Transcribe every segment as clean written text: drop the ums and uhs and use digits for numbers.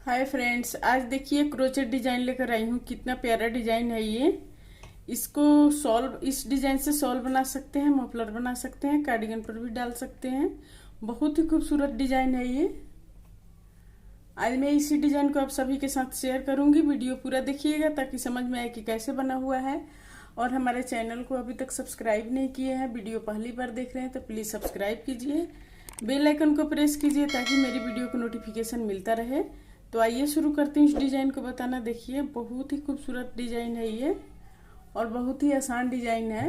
Hi friends, आज देखिए crochet design लेकर आई हूँ। कितना प्यारा डिजाइन है ये। इसको इस डिजाइन से शॉल बना सकते हैं, मफलर बना सकते हैं, कार्डिगन पर भी डाल सकते हैं। बहुत ही खूबसूरत डिजाइन है ये। आज मैं इसी डिजाइन को आप सभी के साथ शेयर करूंगी। वीडियो पूरा देखिएगा ताकि समझ में आए कि कैसे बना हुआ है। और हमारे चैनल को अभी तक सब्सक्राइब नहीं किए हैं, वीडियो पहली बार देख रहे हैं तो प्लीज सब्सक्राइब कीजिए, बेल आइकन को प्रेस कीजिए ताकि मेरी वीडियो को नोटिफिकेशन मिलता रहे। तो आइए शुरू करते हैं इस डिजाइन को बताना। देखिए बहुत ही खूबसूरत डिजाइन है ये और बहुत ही आसान डिजाइन है।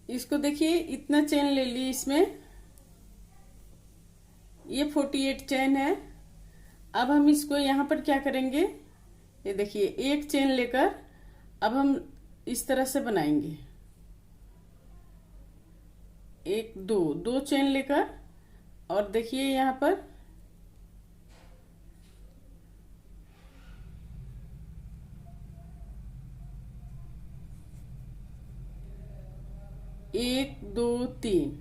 इसको देखिए इतना चेन ले ली इसमें, ये 48 चेन है। अब हम इसको यहाँ पर क्या करेंगे, ये देखिए एक चेन लेकर अब हम इस तरह से बनाएंगे। एक दो दो चेन लेकर, और देखिए यहाँ पर एक दो तीन,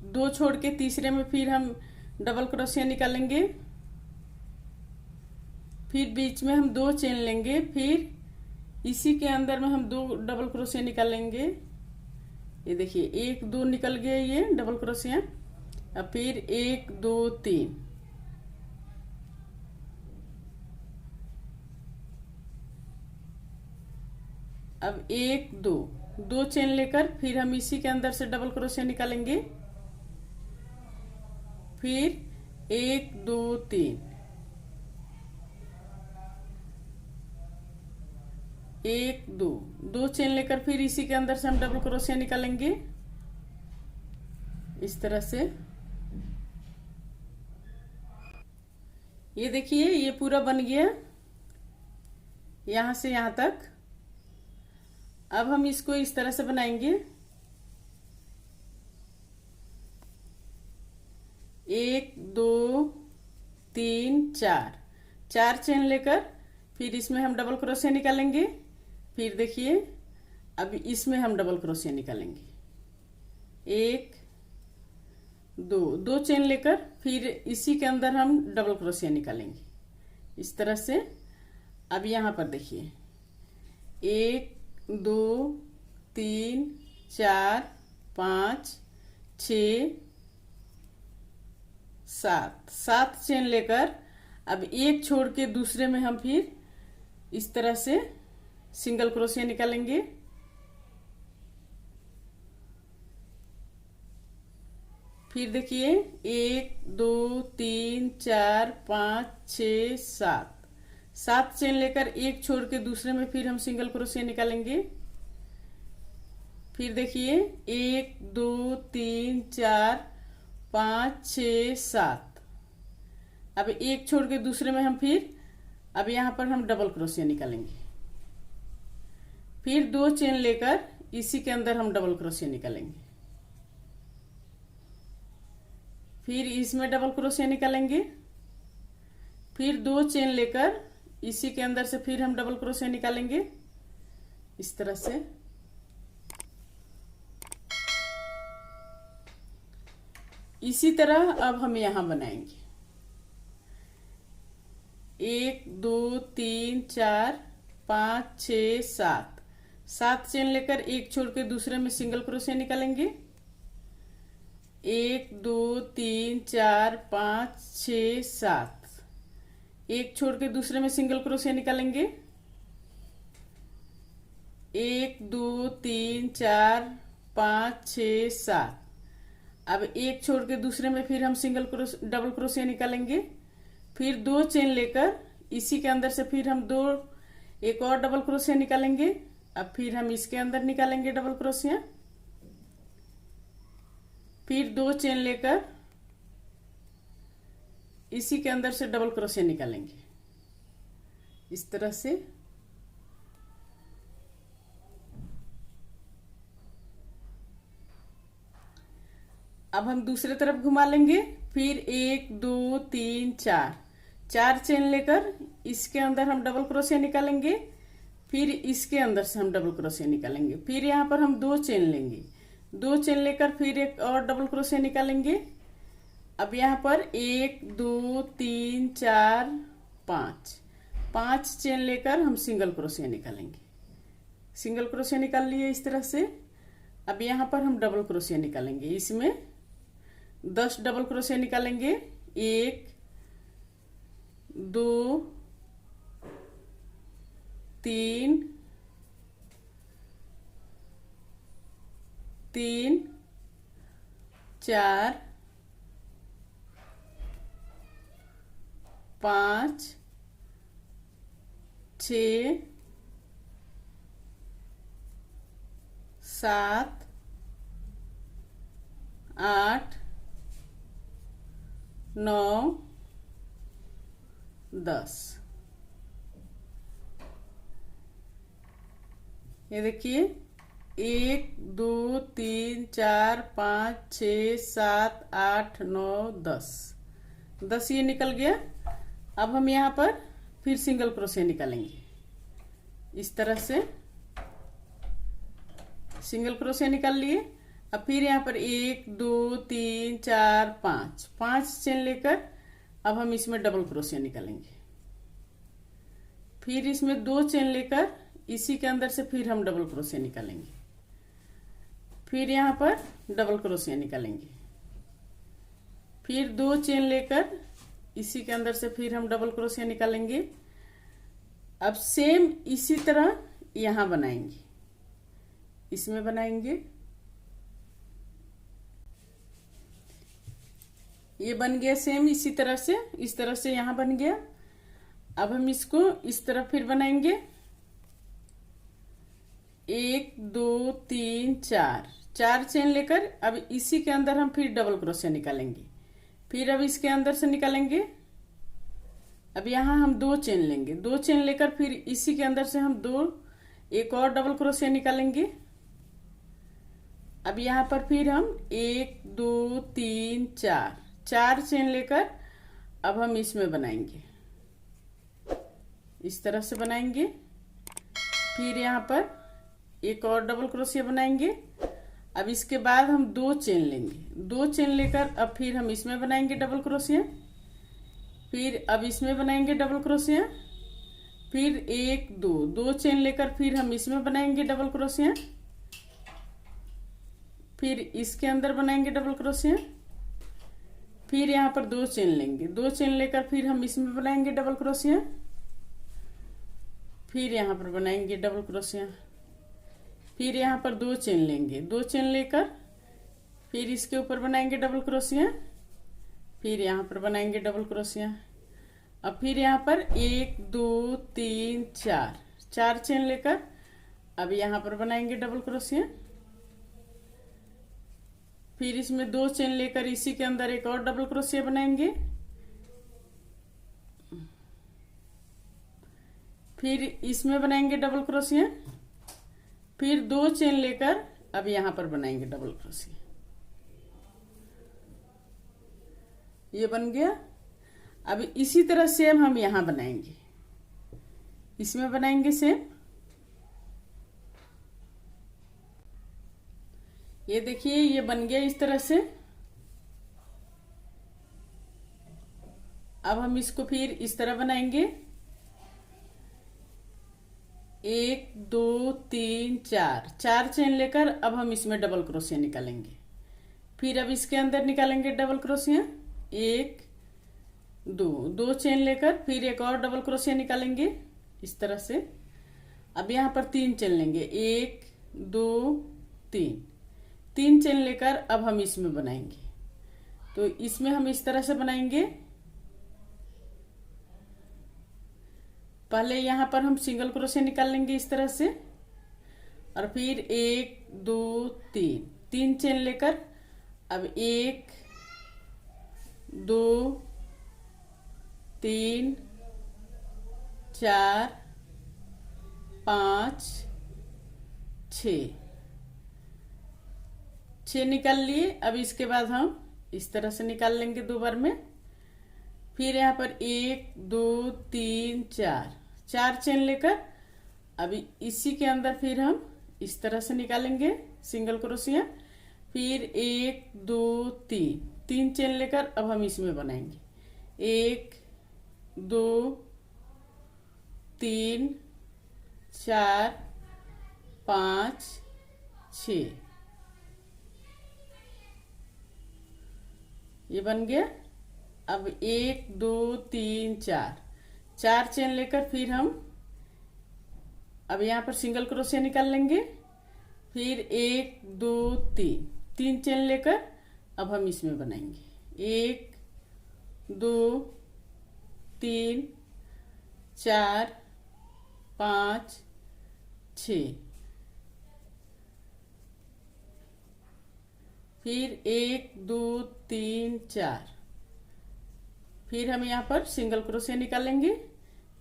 दो छोड़ के तीसरे में फिर हम डबल क्रोशिया निकालेंगे। फिर बीच में हम दो चेन लेंगे, फिर इसी के अंदर में हम दो डबल क्रोशिया निकालेंगे। ये देखिए एक दो निकल गया ये डबल क्रोशिया। अब फिर एक दो तीन, अब एक दो दो चेन लेकर फिर हम इसी के अंदर से डबल क्रोशिया निकालेंगे। फिर एक दो तीन, एक दो दो चेन लेकर फिर इसी के अंदर से हम डबल क्रोशिया निकालेंगे इस तरह से। ये देखिए ये पूरा बन गया यहां से यहां तक। अब हम इसको इस तरह से बनाएंगे। एक दो तीन चार, चार चेन लेकर फिर इसमें हम डबल क्रोशिया निकालेंगे। फिर देखिए अब इसमें हम डबल क्रोशिया निकालेंगे। एक दो दो चेन लेकर फिर इसी के अंदर हम डबल क्रोशिया निकालेंगे इस तरह से। अब यहां पर देखिए एक दो तीन चार पाँच छ सात, सात चेन लेकर अब एक छोड़ के दूसरे में हम फिर इस तरह से सिंगल क्रोशिया निकालेंगे। फिर देखिए एक दो तीन चार पाँच छ सात, सात चेन लेकर एक छोड़ के दूसरे में फिर हम सिंगल क्रोशिया निकालेंगे। फिर देखिए एक दो तीन चार पाँच छ सात, अब एक छोड़ के दूसरे में हम फिर अब यहां पर हम डबल क्रोशिया निकालेंगे। फिर दो चेन लेकर इसी के अंदर हम डबल क्रोशिया निकालेंगे। फिर इसमें डबल क्रोशिया निकालेंगे। फिर दो चेन लेकर इसी के अंदर से फिर हम डबल क्रोशिया निकालेंगे इस तरह से। इसी तरह अब हम यहां बनाएंगे। एक दो तीन चार पाँच छ सात, सात चेन लेकर एक छोड़ के दूसरे में सिंगल क्रोशिया निकालेंगे। एक दो तीन चार पाँच छ सात, एक छोड़ के दूसरे में सिंगल क्रोशिया निकालेंगे। एक दो तीन चार पाँच छ सात, अब एक छोड़ के दूसरे में फिर हम डबल क्रोशिया निकालेंगे। फिर दो चेन लेकर इसी के अंदर से फिर हम दो एक और डबल क्रोशिया निकालेंगे। अब फिर हम इसके अंदर निकालेंगे डबल क्रोशिया। फिर दो चेन लेकर इसी के अंदर से डबल क्रोशिया निकालेंगे इस तरह से। अब हम दूसरे तरफ घुमा लेंगे। फिर 1 2 3 4, 4 चेन लेकर इसके अंदर हम डबल क्रोशिया निकालेंगे, फिर इसके अंदर से हम डबल क्रोशिया निकालेंगे, फिर यहाँ पर हम 2 चेन लेंगे, 2 चेन लेकर फिर एक और डबल क्रोशिया निकालेंगे। अब यहाँ पर 1 2 3 4 5, 5 चेन लेकर हम सिंगल क्रोशिया निकालेंगे। सिंगल क्रोशिया निकाल लिए इस तरह से। अब यहाँ पर हम डबल क्रोशिया निकालेंगे, इसमें 10 डबल क्रोशिया निकालेंगे। 1 2 3 3 4 5 6 7 8 9 10। ये देखिए 1 2 3 4 5 6 7 8 9 10, 10 ये निकल गया। अब हम यहाँ पर फिर सिंगल क्रोशिया निकालेंगे इस तरह से। सिंगल क्रोशिया निकाल लिए। अब फिर यहाँ पर 1 2 3 4 5, 5 चेन लेकर अब हम इसमें डबल क्रोशिया निकालेंगे। फिर इसमें 2 चेन लेकर इसी के अंदर से फिर हम डबल क्रोशिया निकालेंगे। फिर यहाँ पर डबल क्रोशिया निकालेंगे। फिर 2 चेन लेकर इसी के अंदर से फिर हम डबल क्रोशिया निकालेंगे। अब सेम इसी तरह यहाँ बनाएंगे, इसमें बनाएंगे। ये बन गया सेम इसी तरह से, इस तरह से यहाँ बन गया। अब हम इसको इस तरह फिर बनाएंगे। 1 2 3 4, 4 चेन लेकर अब इसी के अंदर हम फिर डबल क्रोशिया निकालेंगे। फिर अब इसके अंदर से निकालेंगे। अब यहाँ हम 2 चेन लेंगे, 2 चेन लेकर फिर इसी के अंदर से हम एक और डबल क्रोशिया निकालेंगे। अब यहाँ पर फिर हम 1 2 3 4, 4 चेन लेकर अब हम इसमें बनाएंगे, इस तरह से बनाएंगे। फिर यहाँ पर एक और डबल क्रोशिया बनाएंगे। अब इसके बाद हम 2 चेन लेंगे, 2 चेन लेकर अब फिर हम इसमें बनाएंगे डबल क्रोशिया। फिर अब इसमें बनाएंगे डबल क्रोशिया। फिर 1 2, 2 चेन लेकर फिर हम इसमें बनाएंगे डबल क्रोशिया। फिर इसके अंदर बनाएंगे डबल क्रोशिया। फिर यहाँ पर 2 चेन लेंगे, 2 चेन लेकर फिर हम इसमें बनाएंगे डबल क्रोशिया। फिर यहाँ पर बनाएंगे डबल क्रोशिया। फिर यहाँ पर 2 चेन लेंगे, 2 चेन लेकर फिर इसके ऊपर बनाएंगे डबल क्रोशिया। फिर यहाँ पर बनाएंगे डबल क्रोशिया। अब फिर यहाँ पर 1 2 3 4, 4 चेन लेकर अब यहाँ पर बनाएंगे डबल क्रोशिया। फिर इसमें 2 चेन लेकर इसी के अंदर एक और डबल क्रोशिया बनाएंगे। फिर इसमें बनाएंगे डबल क्रोशिया। फिर 2 चेन लेकर अब यहां पर बनाएंगे डबल क्रोशिया। ये बन गया। अब इसी तरह सेम हम यहां बनाएंगे, इसमें बनाएंगे सेम। ये देखिए ये बन गया इस तरह से। अब हम इसको फिर इस तरह बनाएंगे। 1 2 3 4, 4 चेन लेकर अब हम इसमें डबल क्रोशिया निकालेंगे। फिर अब इसके अंदर निकालेंगे डबल क्रोशिया। 1 2, 2 चेन लेकर फिर एक और डबल क्रोशिया निकालेंगे इस तरह से। अब यहाँ पर 3 चेन लेंगे, 1 2 3, 3 चेन लेकर अब हम इसमें बनाएंगे। तो इसमें हम इस तरह से बनाएंगे। पहले यहां पर हम सिंगल क्रोशिया निकाल लेंगे इस तरह से, और फिर 1 2 3, 3 चेन लेकर अब 1 2 3 4 5 6 निकाल लिए। अब इसके बाद हम इस तरह से निकाल लेंगे 2 बार में। फिर यहाँ पर 1 2 3 4 4 चेन लेकर अभी इसी के अंदर फिर हम इस तरह से निकालेंगे सिंगल क्रोशिया। फिर 1 2 3 3 चेन लेकर अब हम इसमें बनाएंगे 1 2 3 4 5 6 ये बन गया। अब 1 2 3 4 4 चेन लेकर फिर हम अब यहाँ पर सिंगल क्रोशिया निकाल लेंगे। फिर 1 2 3 3 चेन लेकर अब हम इसमें बनाएंगे 1 2 3 4 5 6 फिर 1 2 3 4 फिर हम यहाँ पर सिंगल क्रोशिया निकालेंगे।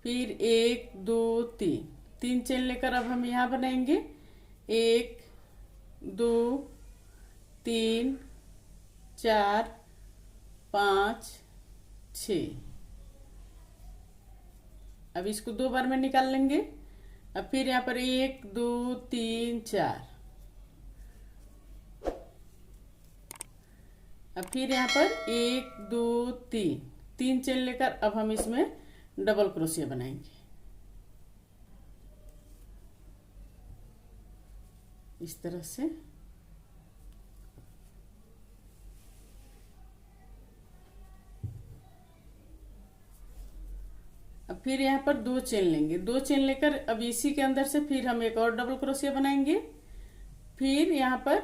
फिर 1 2 3 3 चेन लेकर अब हम यहाँ बनाएंगे 1 2 3 4 5 6। अब इसको 2 बार में निकाल लेंगे। अब फिर यहाँ पर 1 2 3 4 अब फिर यहाँ पर 1 2 3 3 चेन लेकर अब हम इसमें डबल क्रोशिया बनाएंगे इस तरह से। अब फिर यहाँ पर 2 चेन लेंगे 2 चेन लेकर अब इसी के अंदर से फिर हम एक और डबल क्रोशिया बनाएंगे। फिर यहाँ पर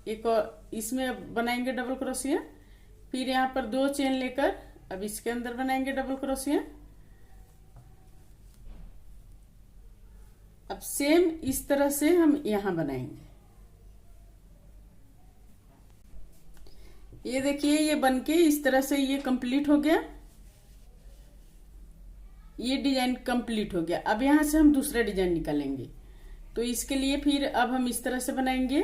एक और इसमें बनाएंगे डबल क्रोशिया। फिर यहाँ पर 2 चेन लेकर अब इसके अंदर बनाएंगे डबल क्रोशिया। अब सेम इस तरह से हम यहाँ बनाएंगे। ये देखिए ये बनके इस तरह से ये कंप्लीट हो गया। ये डिजाइन कंप्लीट हो गया। अब यहां से हम दूसरा डिजाइन निकालेंगे। तो इसके लिए फिर अब हम इस तरह से बनाएंगे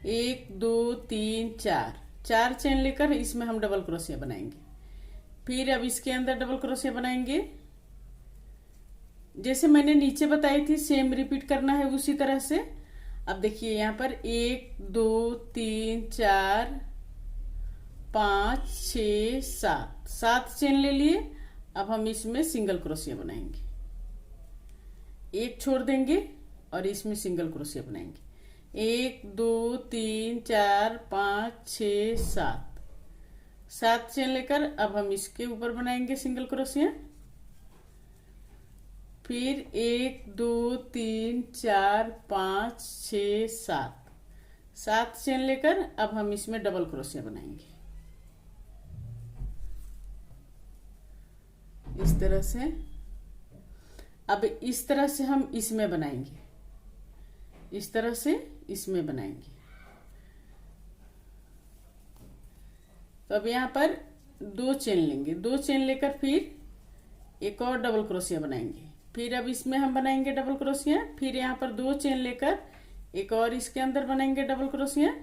1 2 3 4 4 चेन लेकर इसमें हम डबल क्रोशिया बनाएंगे। फिर अब इसके अंदर डबल क्रोशिया बनाएंगे। जैसे मैंने नीचे बताई थी सेम रिपीट करना है उसी तरह से। अब देखिए यहाँ पर 1 2 3 4 5 6 7 7 चेन ले लिए। अब हम इसमें सिंगल क्रोशिया बनाएंगे। एक छोड़ देंगे और इसमें सिंगल क्रोशिया बनाएंगे 1 2 3 4 5 6 7 7 चेन लेकर अब हम इसके ऊपर बनाएंगे सिंगल क्रोशिया। फिर 1 2 3 4 5 6 7 7 चेन लेकर अब हम इसमें डबल क्रोशिया बनाएंगे इस तरह से। अब इस तरह से हम इसमें बनाएंगे इस तरह से इसमें बनाएंगे। तो अब यहाँ पर 2 चेन लेंगे 2 चेन लेकर फिर एक और डबल क्रोशिया बनाएंगे। फिर अब इसमें हम बनाएंगे डबल क्रोशिया। फिर यहाँ पर 2 चेन लेकर एक और इसके अंदर बनाएंगे डबल क्रोशिया।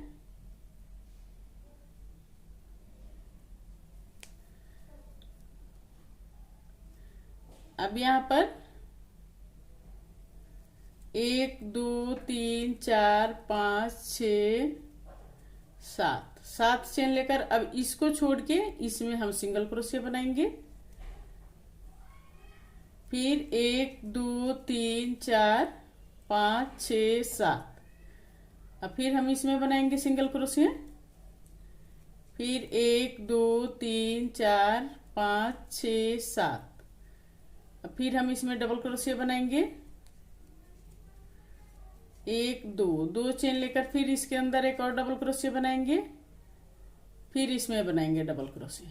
अब यहाँ पर 1 2 3 4 5 6 7 7 चेन लेकर अब इसको छोड़ के इसमें हम सिंगल क्रोशिया बनाएंगे। फिर 1 2 3 4 5 6 7 अब फिर हम इसमें बनाएंगे सिंगल क्रोशिया। फिर 1 2 3 4 5 6 7 अब फिर हम इसमें डबल क्रोशिया बनाएंगे 1 2 2 चेन लेकर फिर इसके अंदर एक और डबल क्रोशिया बनाएंगे। फिर इसमें बनाएंगे डबल क्रोशिया।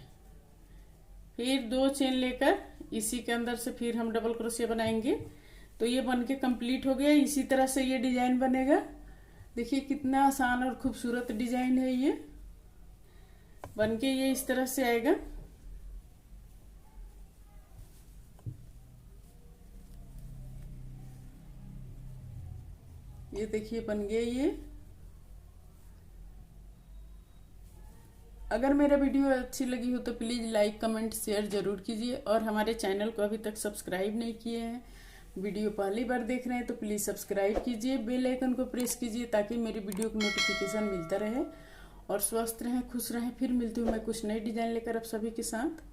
फिर 2 चेन लेकर इसी के अंदर से फिर हम डबल क्रोशिया बनाएंगे। तो ये बनके कंप्लीट हो गया। इसी तरह से ये डिजाइन बनेगा। देखिए कितना आसान और खूबसूरत डिजाइन है। ये बनके ये इस तरह से आएगा। ये देखिए बन गया ये। अगर मेरा वीडियो अच्छी लगी हो तो प्लीज़ लाइक कमेंट शेयर जरूर कीजिए, और हमारे चैनल को अभी तक सब्सक्राइब नहीं किए हैं, वीडियो पहली बार देख रहे हैं तो प्लीज़ सब्सक्राइब कीजिए, बेल आइकन को प्रेस कीजिए ताकि मेरी वीडियो को नोटिफिकेशन मिलता रहे। और स्वस्थ रहें, खुश रहें। फिर मिलती हूँ मैं कुछ नई डिजाइन लेकर आप सभी के साथ।